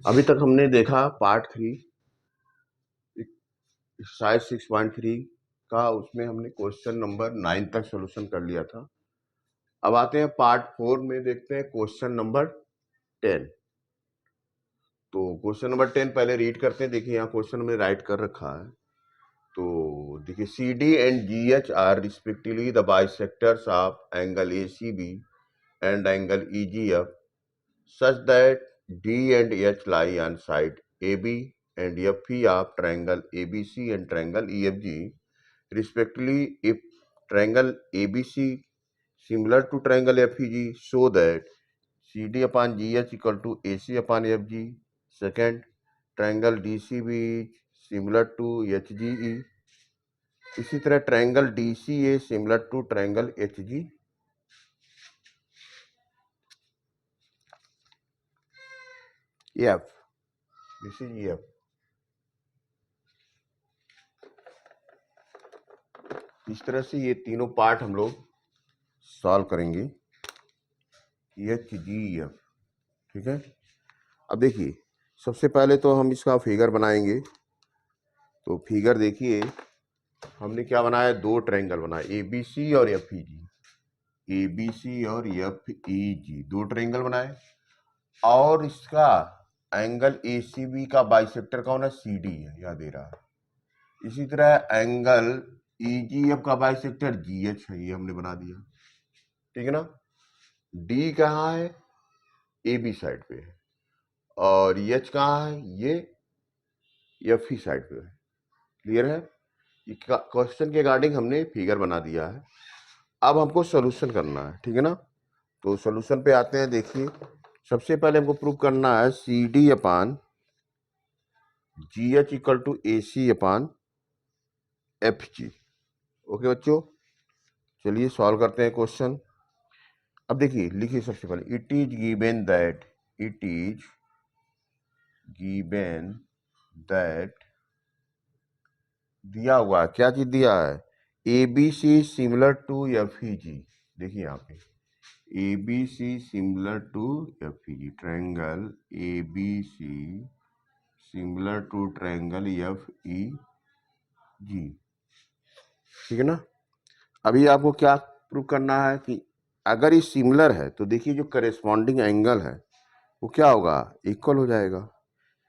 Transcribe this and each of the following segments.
अभी तक हमने देखा पार्ट 3 एक्सरसाइज 6.3 का, उसमें हमने क्वेश्चन नंबर 9 तक सोल्यूशन कर लिया था। अब आते हैं पार्ट 4 में, देखते हैं क्वेश्चन नंबर 10। तो क्वेश्चन नंबर 10 पहले रीड करते हैं। देखिए यहाँ क्वेश्चन हमने राइट कर रखा है। तो देखिए CD and GH are respectively the bisectors of angle ACB and angle EGF such that D and H lie on side AB and FE of triangle ABC and triangle EFG respectively. If triangle ABC similar to triangle FEG, so that CD upon GH equal to AC upon FG. Second, triangle DCB is similar to HGE. इसी तरह triangle DCA similar to triangle HG। F, this is F। इस तरह से ये तीनों part हम लोग solve करेंगे, HGF। ठीक है। अब देखिए सबसे पहले तो हम इसका फिगर बनाएंगे। तो फिगर देखिए हमने क्या बनाया, दो ट्रायंगल बनाए, ABC और FEG। ABC और FEG दो ट्रायंगल बनाए, और इसका एंगल ACB का बाइसेक्टर कौन है, CD है, यह दे रहा है। इसी तरह एंगल EGF का बाइसेक्टर GH है, ये हमने बना दिया। ठीक है ना। D कहाँ है, AB साइड पे है, और H कहाँ है, ये FE साइड पे है। क्लियर है। क्वेश्चन के अकॉर्डिंग हमने फिगर बना दिया है। अब हमको सोल्यूशन करना है। ठीक है ना। तो सोल्यूशन पे आते हैं। देखिए सबसे पहले हमको प्रूव करना है CD upon GH equal to AC upon FG। Okay बच्चों, चलिए सॉल्व करते हैं क्वेश्चन। अब देखिए लिखिए सबसे पहले, इट इज गिवन दैट दिया हुआ, क्या चीज दिया है, ABC सिमिलर टू FEG। देखिए यहाँ पे ABC similar to FEG, triangle ABC similar to triangle FEG। ठीक है ना। अभी आपको क्या प्रूव करना है कि अगर ये सिमिलर है तो देखिए जो करेस्पॉन्डिंग एंगल है वो क्या होगा, इक्वल हो जाएगा।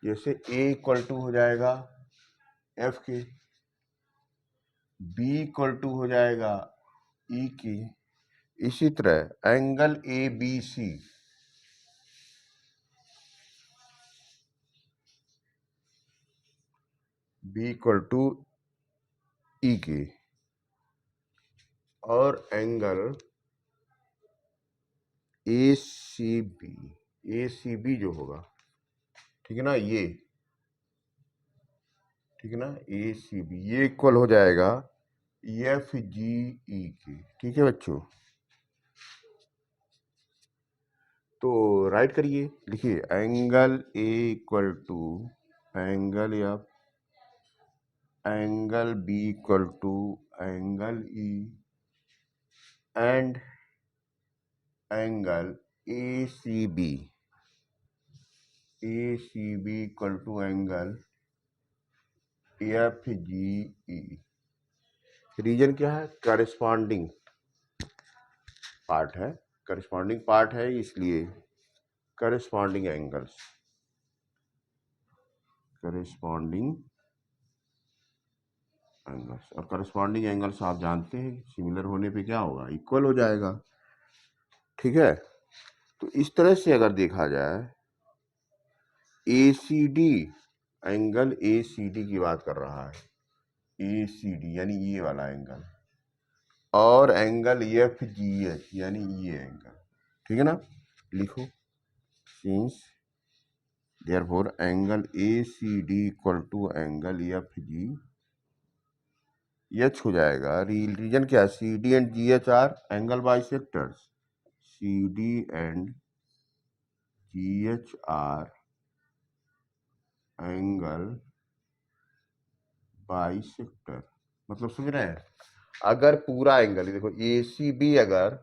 जैसे A इक्वल टू हो जाएगा F के, B इक्वल टू हो जाएगा E के। इसी तरह angle ABC B equal to E के, और एंगल ACB जो होगा, ठीक है ना, ये, ठीक है ना, ACB ये इक्वल हो जाएगा FGE के। ठीक है बच्चों, तो राइट करिए, लिखिए angle A equal to angle F, angle B equal to angle E, and angle ACB equal to angle FGE। Reason क्या है, करस्पॉन्डिंग पार्ट है, करस्पॉन्डिंग पार्ट है, इसलिए करस्पॉन्डिंग एंगल्स, और करस्पॉन्डिंग एंगल्स आप जानते हैं सिमिलर होने पे क्या होगा, इक्वल हो जाएगा। ठीक है। तो इस तरह से अगर देखा जाए, ACD एंगल ACD की बात कर रहा है, ACD यानी ये वाला एंगल, और एंगल FGH यानी ये एंगल। ठीक है ना। लिखो, since therefore angle ACD equal to angle FG, H हो जाएगा। रीजन क्या है, CD and GH are angle bisectors, CD and GH are angle bisector. मतलब समझ रहे हैं, अगर पूरा एंगल देखो ACB अगर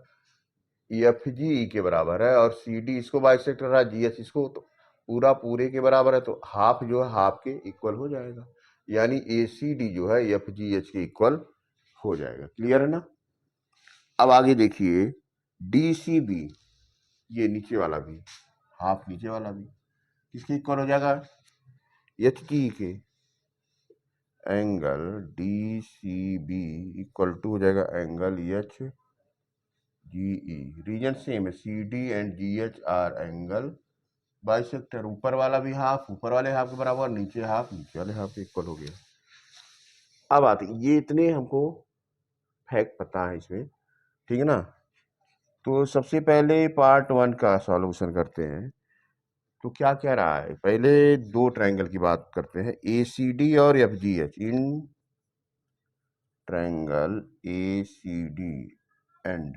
FGE के बराबर है और CD इसको बाइसेक्टर है, GH इसको, तो पूरा पूरे के बराबर है तो हाफ जो है हाफ के इक्वल हो जाएगा, यानी ACD जो है FGH के इक्वल हो जाएगा। क्लियर है ना? अब आगे देखिए DCB, ये नीचे वाला भी हाफ, नीचे वाला भी किसके इक्वल हो जाएगा? HG के। एंगल DCB इक्वल टू हो जाएगा एंगल HGE। रीजन सेम है, CD and GH are angle bisector. ऊपर वाला भी हाफ ऊपर वाले हाफ के बराबर, नीचे हाफ नीचे वाले हाफ के इक्वल हो गया। अब आते ये इतने हमको फैक्ट पता है इसमें, ठीक है ना? तो सबसे पहले पार्ट 1 का सॉल्यूशन करते हैं। तो क्या कह रहा है, पहले दो ट्रायंगल की बात करते हैं, ACD और FGH। In triangle ACD and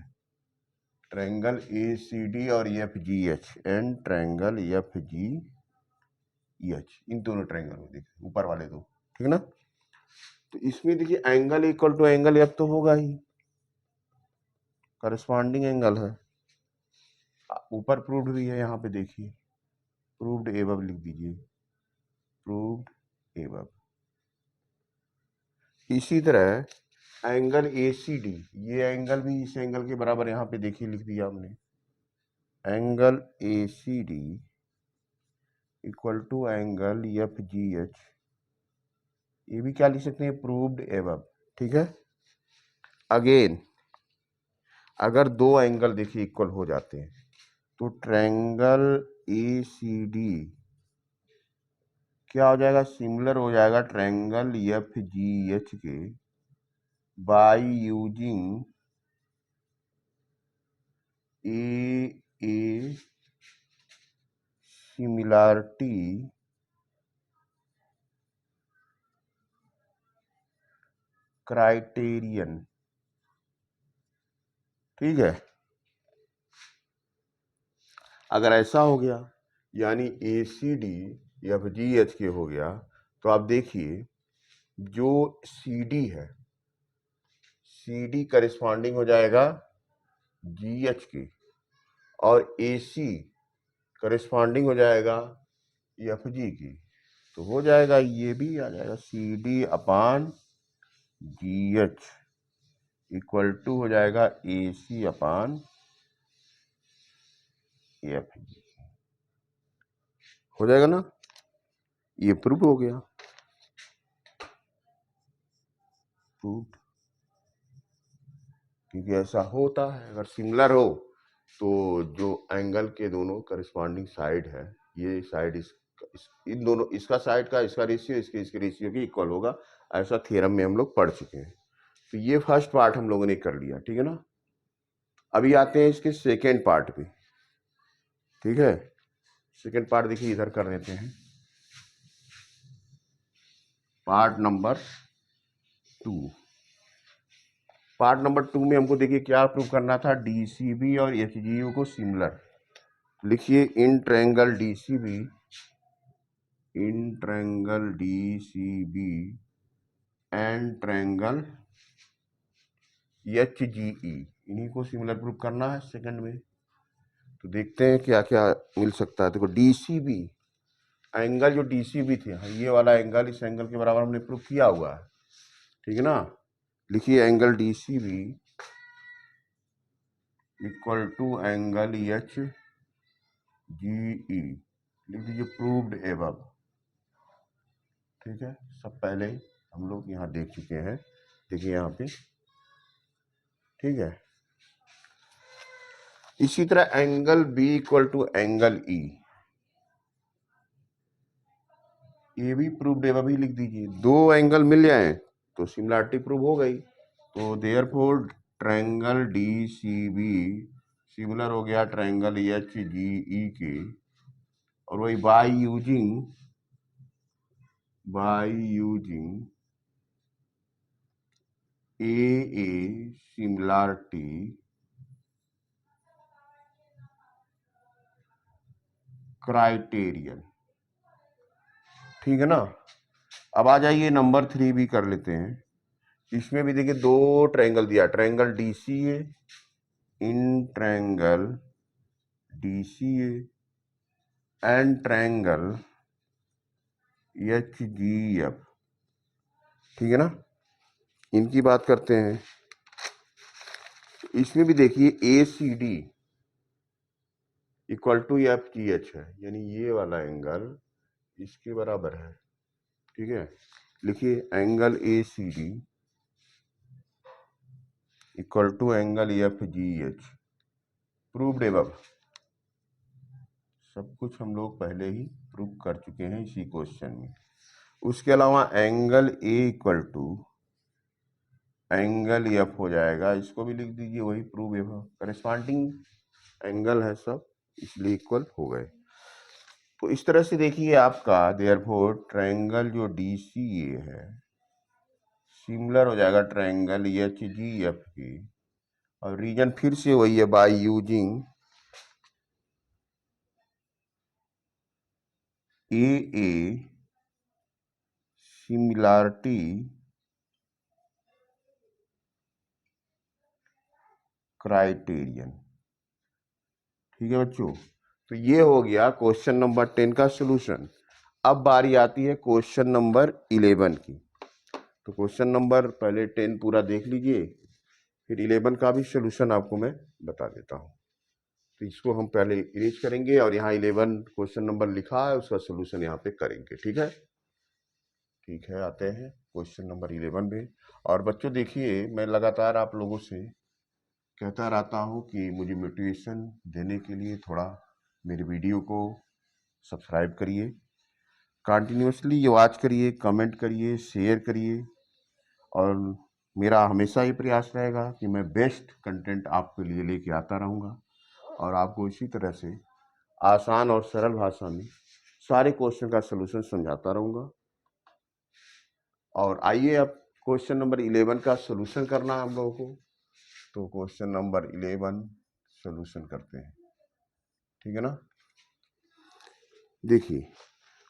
triangle ACD और FGH एंड ट्रायंगल FGH, इन दोनों ट्रायंगल में देखिए ऊपर वाले दो, ठीक है ना? तो इसमें देखिए angle equal to angle F तो होगा ही, करस्पॉन्डिंग एंगल है। ऊपर प्रूव्ड भी है, यहाँ पे देखिए प्रूव्ड एबव लिख दीजिए, प्रूव्ड एबव। इसी तरह एंगल ACD, ये एंगल भी इस एंगल के बराबर, यहाँ पे देखिए लिख दिया हमने, angle ACD equal to angle FGH, ये भी क्या लिख सकते हैं, प्रूव्ड एबव। ठीक है, अगेन अगर दो एंगल देखिए इक्वल हो जाते हैं तो ट्रायंगल ACD क्या हो जाएगा, सिमिलर हो जाएगा ट्रायंगल FGH के by using A similarity criterion. ठीक है, अगर ऐसा हो गया यानी ACD FGH के हो गया, तो आप देखिए जो CD है, CD करिस्पॉन्डिंग हो जाएगा GH के, और AC करिस्पॉन्डिंग हो जाएगा FG की। तो हो जाएगा, ये भी आ जाएगा CD upon GH equal to हो जाएगा AC अपान FG। हो जाएगा ना? ये प्रूफ हो गया, प्रूफ, क्योंकि ऐसा होता है अगर सिमिलर हो तो जो एंगल के दोनों करस्पॉन्डिंग साइड है, ये साइड इन दोनों, इसका साइड का इसका रेशियो इसके रेशियो की इक्वल होगा। ऐसा थ्योरम में हम लोग पढ़ चुके हैं। तो ये फर्स्ट पार्ट हम लोगों ने कर लिया, ठीक है ना? अभी आते हैं इसके सेकेंड पार्ट पे। ठीक है, सेकेंड पार्ट देखिए इधर कर देते हैं, पार्ट नंबर 2। पार्ट नंबर 2 में हमको देखिए क्या प्रूव करना था, DCB और HGU को सिमिलर। लिखिए in triangle DCB, in triangle DCB and triangle HGE, इन्हीं को सिमिलर प्रूव करना है सेकंड में। तो देखते हैं क्या क्या मिल सकता है। देखो DCB एंगल, जो DCB थे, ये वाला एंगल इस एंगल के बराबर हमने प्रूव किया हुआ है, ठीक है ना? लिखिए angle DCB equal to angle HGE, लिख दीजिए प्रूव्ड एबव। ठीक है, सब पहले हम लोग यहाँ देख चुके हैं, देखिए यहाँ पे, ठीक है। इसी तरह angle B equal to angle E, ये भी प्रूव्ड एबव ही लिख दीजिए। दो एंगल मिल जाए तो सिमिलरिटी प्रूव हो गई। तो देयरफॉर ट्रायंगल DCB सिमिलर हो गया ट्रायंगल HGE के, और वही by using A similarity criterion. ठीक है ना? अब आ जाइए नंबर 3 भी कर लेते हैं। इसमें भी देखिए दो ट्रायंगल दिया, triangle DCA, in triangle DCA and triangle HGF, ठीक है ना, इनकी बात करते हैं। इसमें भी देखिए ACD इक्वल टू FGH है, यानी ये वाला एंगल इसके बराबर है, ठीक है। लिखिए angle ACD equal to angle FGH, proved above. सब कुछ हम लोग पहले ही प्रूव कर चुके हैं इसी क्वेश्चन में। उसके अलावा angle A equal to angle F हो जाएगा, इसको भी लिख दीजिए, वही प्रूव एबव, करस्पॉन्डिंग एंगल है सब, इसलिए इक्वल हो गए। तो इस तरह से देखिए आपका देयरफॉर ट्रायंगल जो DCA है सिमिलर हो जाएगा ट्रायंगल HGF की, और रीजन फिर से वही है, bye using AA similarity criterion, ठीक है बच्चों। तो ये हो गया क्वेश्चन नंबर 10 का सॉल्यूशन। अब बारी आती है क्वेश्चन नंबर 11 की। तो क्वेश्चन नंबर पहले 10 पूरा देख लीजिए, फिर 11 का भी सॉल्यूशन आपको मैं बता देता हूँ। तो इसको हम पहले इरेज करेंगे, और यहाँ 11 क्वेश्चन नंबर लिखा है, उसका सॉल्यूशन यहाँ पे करेंगे, ठीक है। ठीक है, आते हैं क्वेश्चन नंबर 11 पे। और बच्चों देखिए, मैं लगातार आप लोगों से कहता रहता हूँ कि मुझे मोटिवेशन देने के लिए थोड़ा मेरे वीडियो को सब्सक्राइब करिए, कंटिन्यूसली वॉच करिए, कमेंट करिए, शेयर करिए, और मेरा हमेशा ही प्रयास रहेगा कि मैं बेस्ट कंटेंट आपके लिए लेके आता रहूँगा, और आपको इसी तरह से आसान और सरल भाषा में सारे क्वेश्चन का सलूशन समझाता रहूँगा। और आइए अब क्वेश्चन नंबर 11 का सलूशन करना है हम लोगों को। तो क्वेश्चन नंबर 11 सलूशन करते हैं, ठीक है ना। देखिए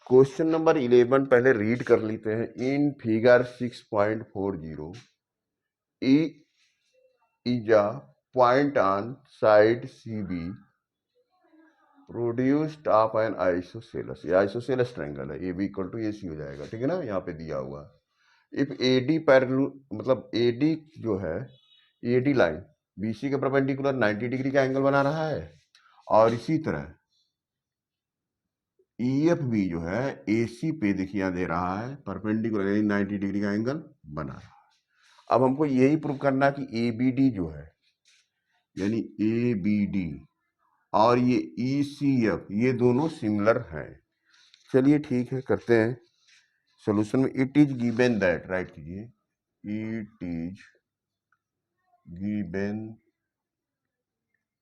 क्वेश्चन नंबर 11 पहले रीड कर लेते हैं। In figure 6.40 E is a point on side CB produced of N isosceles, ये आइसोसेलस ट्रायंगल है, AB इक्वल टू AC हो जाएगा, ठीक है ना, यहाँ पे दिया हुआ। इफ AD पैरेलल, मतलब AD जो है, AD लाइन BC के परपेंडिकुलर 90 डिग्री का एंगल बना रहा है, और इसी तरह EFB जो है AC पे देखिए यहाँ दे रहा है परपेंडिकुलर, यानी 90 डिग्री का एंगल बना रहा है। अब हमको यही प्रूव करना है कि ABD जो है, यानी ABD और ये ECF ये दोनों सिमिलर हैं। चलिए ठीक है, करते हैं सॉल्यूशन में। It is given that, write कीजिए, it is given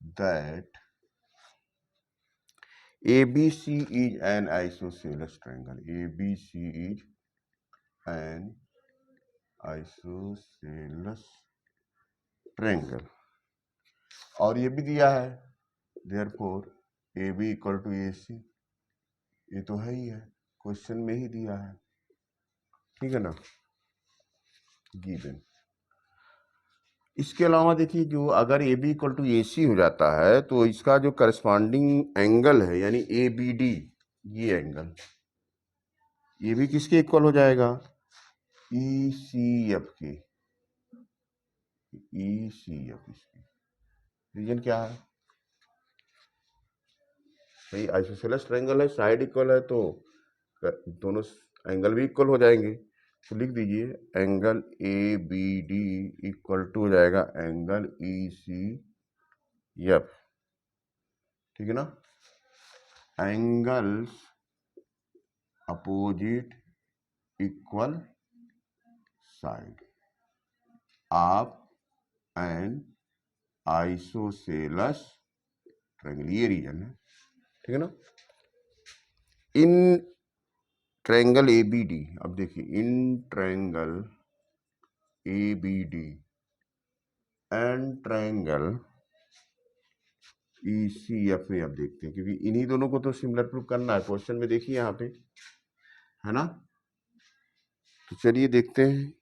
that ABC is an isosceles triangle, ABC is an isosceles triangle, और ये भी दिया है therefore AB equal to AC, ये तो है ही है, क्वेश्चन में ही दिया है, ठीक है ना, गिवन। इसके अलावा देखिए, जो अगर AB इक्वल टू AC हो जाता है तो इसका जो करस्पॉन्डिंग एंगल है, यानी ABD, ये एंगल ये भी किसके इक्वल हो जाएगा, ECF के, ECF इसकी। रीजन क्या है भाई, आइसोसेलेस ट्रायंगल है, साइड इक्वल है, तो दोनों एंगल भी इक्वल हो जाएंगे। तो लिख दीजिए एंगल ABD इक्वल टू हो जाएगा एंगल ECF, ठीक है ना। Angles opposite equal side of N isosceles triangle, ये रीजन है, ठीक है ना। इन ट्रायंगल ABD, अब देखिए in triangle ABD and triangle ECF में अब देखते हैं, क्योंकि इन्हीं दोनों को तो सिमिलर प्रूफ करना है क्वेश्चन में, देखिए यहाँ पे है ना। तो चलिए देखते हैं।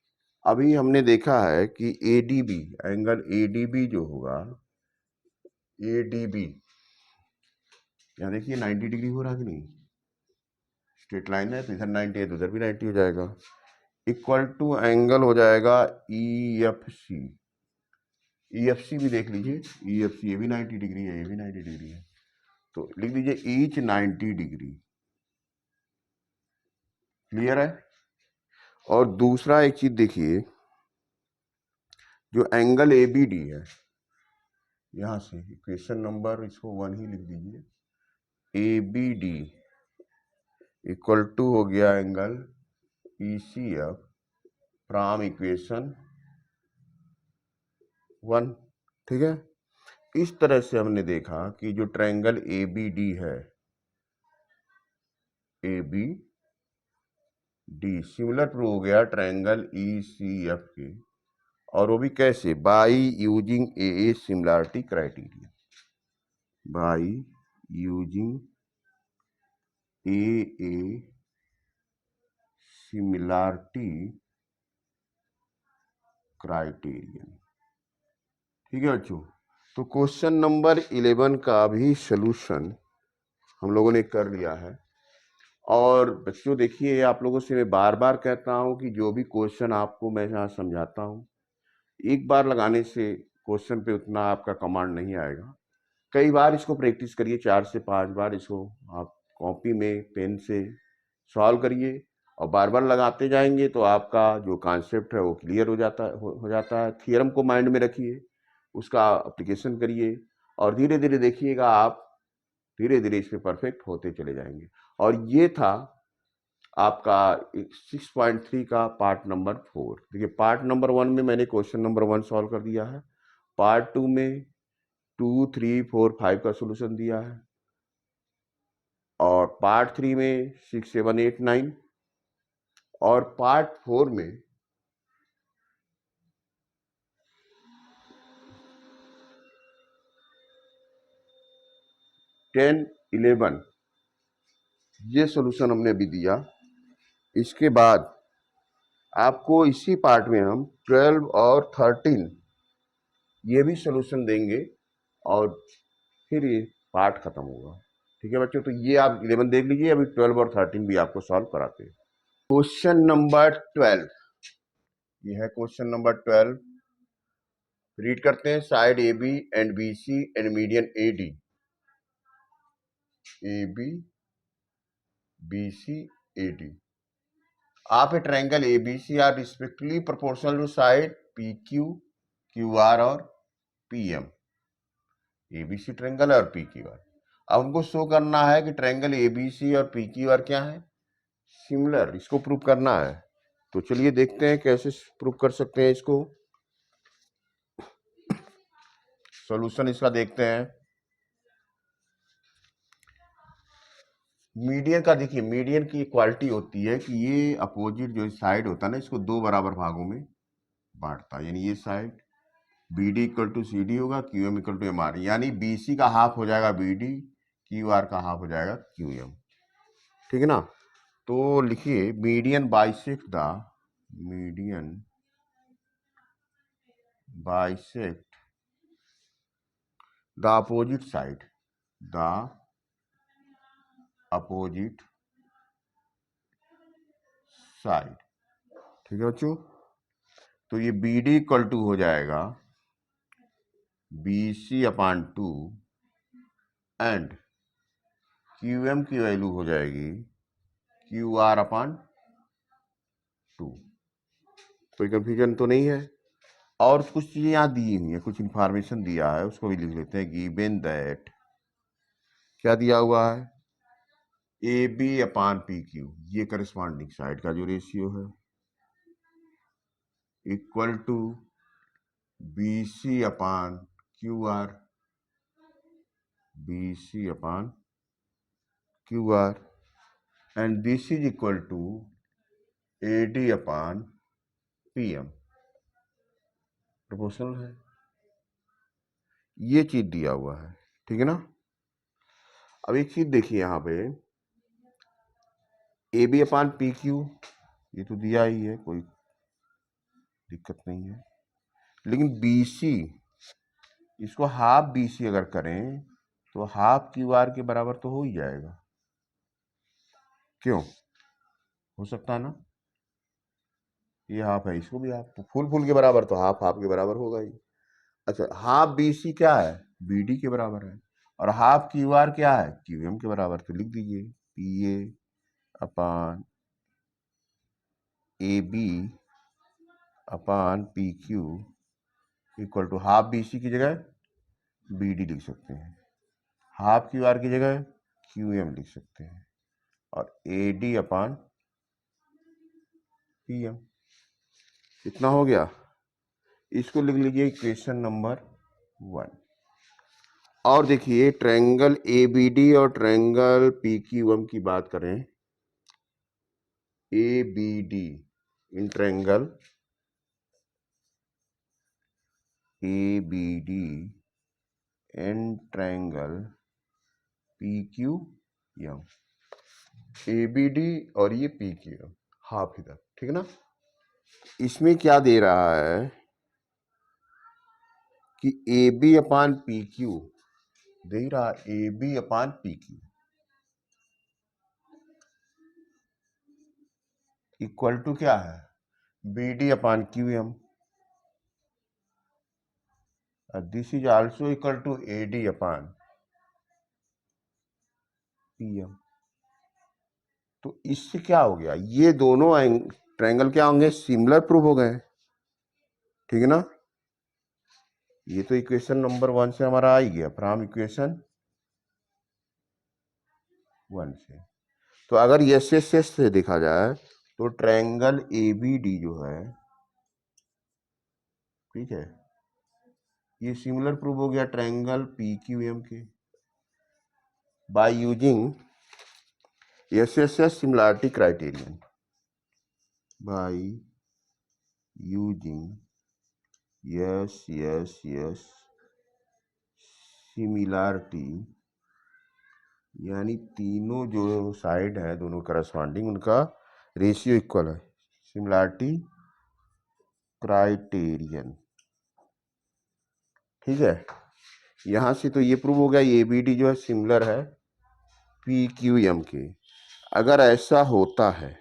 अभी हमने देखा है कि ADB, एंगल ADB जो होगा, ADB यहाँ देखिए 90 डिग्री हो रहा है कि नहीं, स्ट्रेट लाइन है तो इधर 90 है तो उधर भी 90 हो जाएगा। इक्वल टू एंगल हो जाएगा E F C. E F C भी देख लीजिए, ई एफ सी ये भी 90 डिग्री है, ये भी 90 डिग्री है, तो लिख दीजिए ईच 90 डिग्री। क्लियर है। और दूसरा एक चीज देखिए, जो एंगल ए बी डी है, यहां से इक्वेशन नंबर इसको 1 ही लिख दीजिए, A B D equal to हो गया angle E C F from equation 1। ठीक है। इस तरह से हमने देखा कि जो ट्रायंगल ए बी डी है, A B D similar prove हो गया ट्रायंगल ई सी एफ के, और वो भी कैसे, by using A similarity criteria, by using A similarity criterion. ठीक है बच्चों, तो क्वेश्चन नंबर 11 का भी सलूशन हम लोगों ने कर लिया है। और बच्चों देखिए, आप लोगों से मैं बार बार कहता हूं कि जो भी क्वेश्चन आपको मैं यहाँ समझाता हूं, एक बार लगाने से क्वेश्चन पे उतना आपका कमांड नहीं आएगा। कई बार इसको प्रैक्टिस करिए, 4 से 5 बार इसको आप कॉपी में पेन से सॉल्व करिए, और बार बार लगाते जाएंगे तो आपका जो कॉन्सेप्ट है वो क्लियर हो जाता है। थियरम को माइंड में रखिए, उसका एप्लीकेशन करिए, और धीरे धीरे देखिएगा आप धीरे धीरे इसमें परफेक्ट होते चले जाएंगे। और ये था आपका 6.3 का पार्ट नंबर 4। देखिए, पार्ट नंबर 1 में मैंने क्वेश्चन नंबर 1 सॉल्व कर दिया है, पार्ट 2 में 2, 3, 4, 5 का सोल्यूशन दिया है, और पार्ट 3 में 6, 7, 8, 9, और पार्ट 4 में 10, 11 ये सोल्यूशन हमने अभी दिया। इसके बाद आपको इसी पार्ट में हम 12 और 13 ये भी सोल्यूशन देंगे, और फिर ये पार्ट खत्म होगा। ठीक है बच्चों, तो ये आप 11 देख लीजिए, अभी 12 और 13 भी आपको सॉल्व कराते हैं। क्वेश्चन नंबर 12, ये है क्वेश्चन नंबर 12। रीड करते हैं, side A B and B C and median A D, A B B C A D of a triangle A B C are respectively proportional to side P Q, Q R और P M. ABC triangle और P Q R, अब हमको show करना है कि triangle ABC और P Q R क्या है, सिमिलर। इसको प्रूव करना है, तो चलिए देखते हैं कैसे प्रूव कर सकते हैं इसको। सॉल्यूशन इसका देखते हैं। मीडियन का देखिए, मीडियन की क्वालिटी होती है कि ये अपोजिट जो साइड होता है ना, इसको 2 बराबर भागों में बांटता है। यानी ये side B D equal to C D होगा, Q M equal to M R, यानी बी सी का हाफ हो जाएगा बी डी, क्यू आर का हाफ हो जाएगा क्यू एम। ठीक है ना। तो लिखिए, median bisect the opposite side, the opposite side. ठीक है बच्चों, तो ये बी डी इक्वल टू हो जाएगा B C upon 2, and Q M की वैल्यू हो जाएगी क्यू आर अपान 2। कोई कंफ्यूजन तो नहीं है। और कुछ चीजें यहाँ दी हुई है, कुछ इंफॉर्मेशन दिया है, उसको भी लिख लेते हैं। गिवन दैट, क्या दिया हुआ है, A B upon P Q, ये करस्पॉन्डिंग साइड का जो रेशियो है, equal to B C upon Q R, B C upon Q R, and this is equal to A D upon P M, proportional है। ये चीज दिया हुआ है, ठीक है ना। अब एक चीज देखिए यहाँ पे, A B upon P Q ये तो दिया ही है, कोई दिक्कत नहीं है। लेकिन बी सी, इसको हाफ बी सी अगर करें तो हाफ क्यू आर के बराबर तो हो ही जाएगा, क्यों? हो सकता है ना, ये हाफ है, इसको भी हाफ, फुल फुल के बराबर तो हाफ हाफ के बराबर होगा ही। अच्छा, हाफ बी सी क्या है? बी डी के बराबर है। और हाफ क्यू आर क्या है? क्यू एम के बराबर। तो लिख दीजिए P A upon A B upon P Q equal to half B C की जगह बी डी लिख सकते हैं, हाफ क्यू आर की जगह क्यू एम लिख सकते हैं, और A D upon P M. कितना हो गया? इसको लिख लीजिए इक्वेशन नंबर 1। और देखिए ट्रायंगल ए बी डी और ट्रायंगल पी क्यू एम की बात करें, A B D in triangle A B D and triangle P Q M, A B D और ये पी क्यू एम, हाफ इधर, ठीक है ना। इसमें क्या दे रहा है कि A B upon P Q दे रहा, A B upon P Q equal to क्या है? B D upon Q M. This is also equal to A D upon P M. तो इससे क्या हो गया? ये दोनों ट्रायंगल क्या होंगे? सिमिलर प्रूव हो गए, ठीक है ना। ये तो इक्वेशन नंबर 1 से हमारा आ ही गया, फ्रॉम इक्वेशन 1 से। तो अगर एस एस एस से देखा जाए तो ट्रायंगल ए बी डी जो है, ठीक है, ये सिमिलर प्रूव हो गया ट्रायंगल पी क्यू एम के by using S S S similarity criterion, by using yes yes yes similarity, यानी तीनों जो साइड है दोनों करस्पॉन्डिंग, उनका रेशियो इक्वल है, सिमिलरिटी क्राइटेरियन, ठीक है। यहां से तो ये प्रूव हो गया ए बी डी जो है सिमिलर है पी क्यू एम के। अगर ऐसा होता है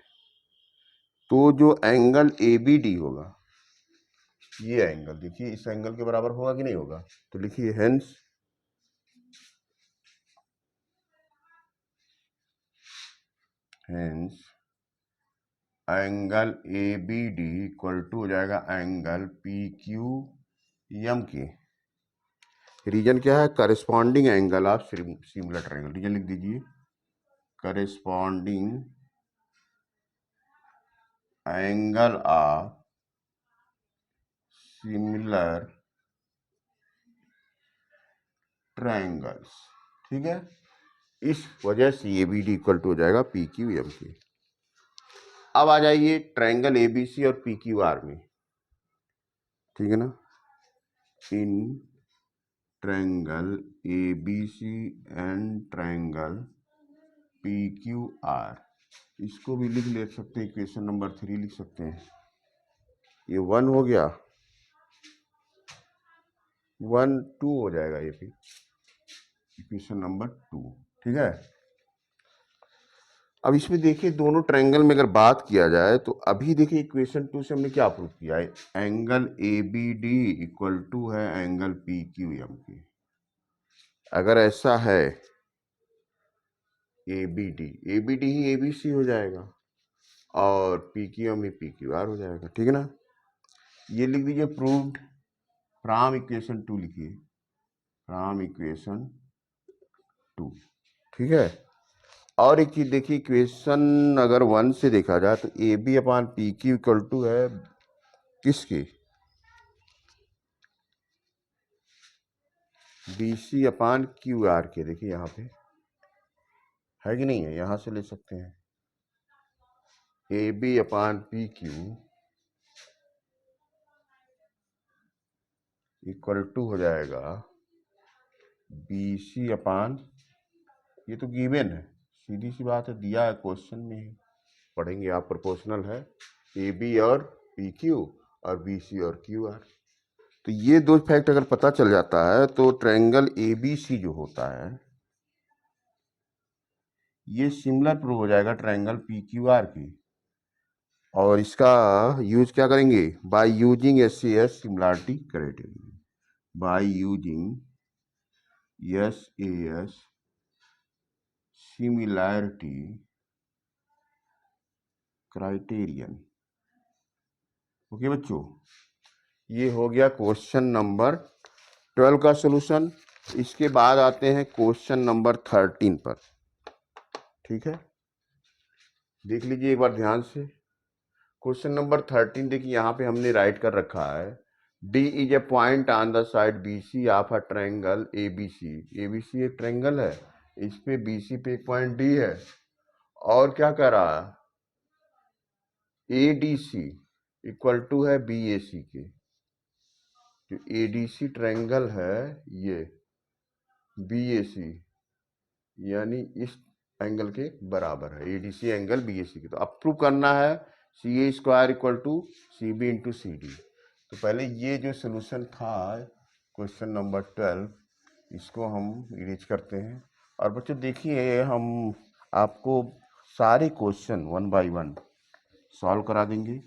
तो जो एंगल ए बी डी होगा, ये एंगल देखिए इस एंगल के बराबर होगा कि नहीं होगा? तो लिखिए hence angle A B D equal to हो जाएगा एंगल पी क्यू एम के। रीजन क्या है? Corresponding angle of similar triangle. Reason लिख दीजिए corresponding angle of similar triangles, ठीक है। इस वजह से A B D equal to हो जाएगा पी क्यू एम के। अब आ जाइए ट्रायंगल ए बी सी और पी क्यू आर में, ठीक है ना। In triangle A B C and triangle P Q R, इसको भी लिख सकते हैं, इक्वेशन नंबर 3 लिख सकते हैं। ये 1 हो गया, 1 2 हो जाएगा ये फिर इक्वेशन नंबर 2, ठीक है। अब इसमें देखिए दोनों ट्रायंगल में अगर बात किया जाए तो अभी देखिए इक्वेशन 2 से हमने क्या प्रूव किया है? Angle A B D equal to है एंगल पी क्यू एम के। अगर ऐसा है ए बी डी ही ए बी सी हो जाएगा और पी क्यू एम ही पी क्यू आर हो जाएगा, ठीक है ना। ये लिख दीजिए प्रूव्ड फ्रॉम इक्वेशन 2, लिखिए फ्रॉम इक्वेशन 2, ठीक है। और एक चीज देखिए, इक्वेशन अगर 1 से देखा जाए तो A B upon P Q equal to है किसके? B C upon Q R के। देखिए यहाँ पे है कि नहीं है, यहां से ले सकते हैं A B upon P Q equal to हो जाएगा बी सी अपान, ये तो गिवन है, सीधी सी बात है, दिया है क्वेश्चन में ही, पढ़ेंगे आप, प्रोपोर्शनल है ए बी और पी क्यू और बी सी और क्यू आर। तो ये दो फैक्ट अगर पता चल जाता है तो ट्रायंगल ए बी सी जो होता है ये सिमिलर प्रूव हो जाएगा ट्रायंगल पी क्यू आर की। और इसका यूज क्या करेंगे? By using SAS similarity criteria. By using SAS similarity criterion. Okay बच्चों, ये हो गया क्वेश्चन नंबर 12 का सॉल्यूशन। इसके बाद आते हैं क्वेश्चन नंबर 13 पर। ठीक है, देख लीजिए एक बार ध्यान से। क्वेश्चन नंबर 13 देखिए, यहाँ पे हमने राइट कर रखा है D is a point on the side BC of a triangle ABC। ABC एक ट्रायंगल है, इस पे BC पे एक पॉइंट D है, और क्या कह रहा है? ADC इक्वल टू है BAC के। जो ADC ट्रायंगल है ये BAC यानी इस एंगल के बराबर है। ADC एंगल BAC के। तो अब प्रूव करना है CA square equal to CB into CD। तो पहले ये जो सोल्यूशन था क्वेश्चन नंबर 12, इसको हम इरेज करते हैं। और बच्चों देखिए, हम आपको सारे क्वेश्चन 1 बाय 1 सॉल्व करा देंगे,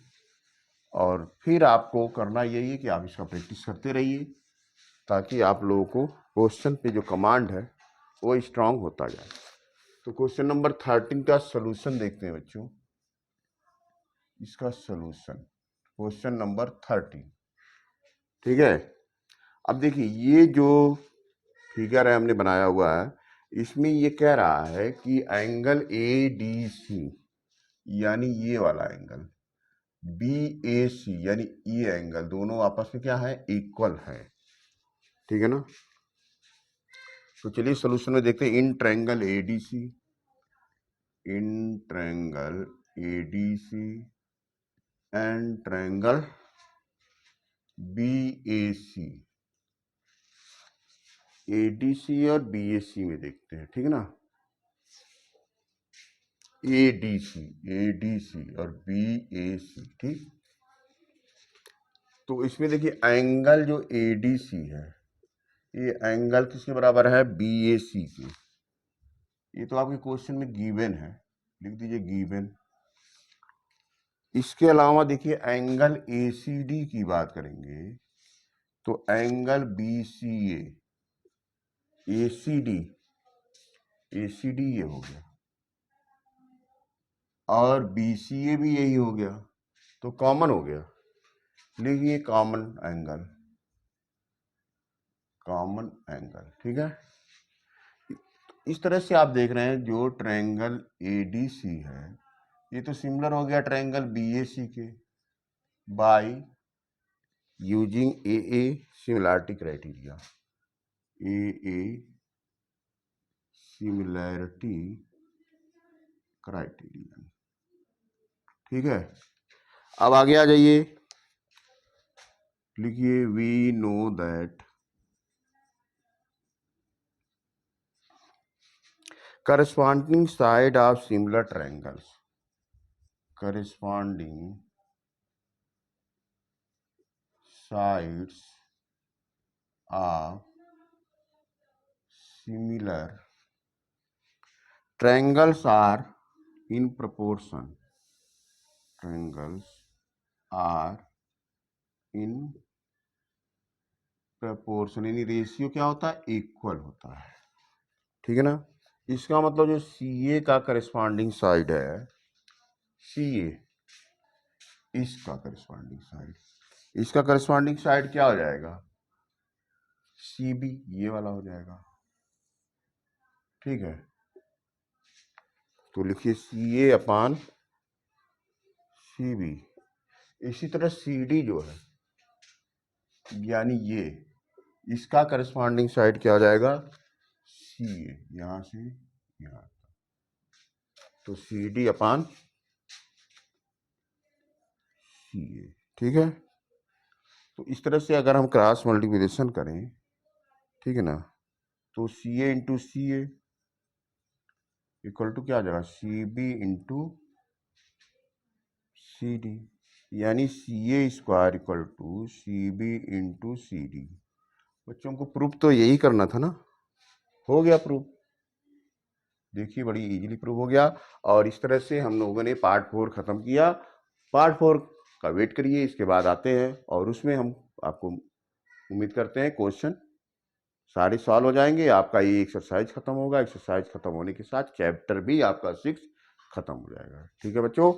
और फिर आपको करना यही है कि आप इसका प्रैक्टिस करते रहिए, ताकि आप लोगों को क्वेश्चन पे जो कमांड है वो स्ट्रांग होता जाए। तो क्वेश्चन नंबर 13 का सॉल्यूशन देखते हैं बच्चों। इसका सॉल्यूशन क्वेश्चन नंबर 13। ठीक है, अब देखिए ये जो फिगर है हमने बनाया हुआ है, इसमें ये कह रहा है कि एंगल ADC यानी ये वाला एंगल, BAC यानी ये एंगल, दोनों आपस में क्या है? इक्वल है। ठीक है ना? तो चलिए सॉल्यूशन में देखते हैं। In triangle ADC, in triangle ADC and triangle BAC, ADC और BAC में देखते हैं। ठीक है ना? ADC और BAC। ठीक, तो इसमें देखिए एंगल जो ADC है, ये एंगल किसके बराबर है? BAC के। ये तो आपके क्वेश्चन में गिवन है, लिख दीजिए गिवन। इसके अलावा देखिए एंगल ACD की बात करेंगे तो एंगल BCA, ACD ये हो गया, और BCA भी यही हो गया, तो कॉमन हो गया। लिखिए कॉमन एंगल, कॉमन एंगल। ठीक है, इस तरह से आप देख रहे हैं जो ट्रायंगल ADC है, ये तो सिमिलर हो गया ट्रायंगल BAC के by using AA similarity criteria. AA similarity criteria. ठीक है, अब आगे आ जाइए, लिखिए we know that corresponding side of similar triangles, corresponding sides of similar triangles are in proportion, triangles are in proportion यानी रेशियो क्या होता है? इक्वल होता है। ठीक है ना? इसका मतलब जो CA का करस्पॉन्डिंग साइड है, CA इसका करस्पॉन्डिंग साइड, इसका करस्पॉन्डिंग साइड क्या हो जाएगा? CB, ये वाला हो जाएगा। ठीक है, तो लिखिए CA अपान CB। इसी तरह CD जो है यानी ये, इसका करस्पॉन्डिंग साइड क्या हो जाएगा? CA, यहां से यहां, तो CD अपान CA। ठीक है, तो इस तरह से अगर हम क्रॉस मल्टीप्लिकेशन करें, ठीक है ना, तो CA into CA equal to क्या आ जाएगा? CB इंटू CD, यानी CA square equal to CB into CD। बच्चों को प्रूफ तो यही करना था ना, हो गया प्रूफ। देखिए बड़ी इजीली प्रूव हो गया। और इस तरह से हम लोगों ने पार्ट 4 ख़त्म किया। पार्ट 4 का वेट करिए, इसके बाद आते हैं और उसमें हम आपको उम्मीद करते हैं क्वेश्चन सारे सॉल्व हो जाएंगे। आपका ये एक्सरसाइज खत्म होगा, एक्सरसाइज खत्म होने के साथ चैप्टर भी आपका 6 खत्म हो जाएगा। ठीक है बच्चों।